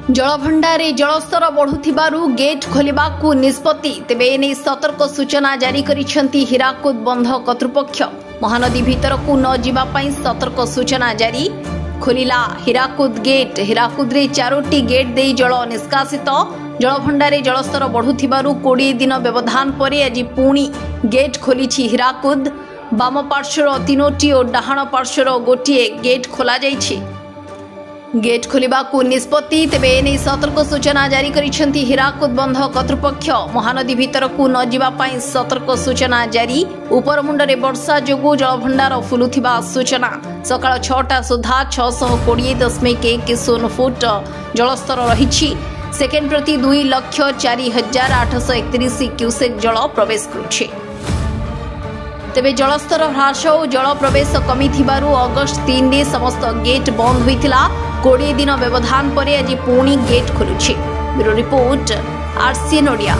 जलभंडारे जलस्तर बढ़ुथिबारु गेट खोलिबाकू निष्पत्ति तेबे एने सतर्क सूचना जारी करिसेंती हीराकुद बंध कर्तृपक्ष। महानदी भितरकू न जिबा पई सतर्क सूचना जारी खोलिला हीराकुद गेट। हीराकुदरे 4टी गेट दे जल निष्कासित। जलभंडारे जलस्तर बढ़ुथिबारु 20 दिन व्यवधान परे आज पुणी गेट खोलिछि हीराकुद। बाम पार्श्वर 3टी और डाहाण पार्श्वर गोटिए गेट खोला जाइछि। गेट खोलिबाकू निष्पत्ति तेबे एने सतर्क सूचना जारी करिसेंती हीराकुद बंध कर्तृपक्ष। महानदी भितरकू न जिबा पई सतर्क सूचना जारी। उपरमुंडरे वर्षा जोगु जलभंडार फुलुथिबा सूचना। सकाळ 6टा सुधा 620.1 फुट जलस्तर रहिछि। सेकेंड प्रति 2,04,831 क्यूसेक जल प्रवेश करुछि। तेबे जलस्तर ह्रास और जल प्रवेश कमी थिबारु अगस्ट 3 रे समस्त गेट बंद होइतिला। 20 दिन व्यवधान परे आज पुणी गेट खोलुछि। Bureau report RCN Odia.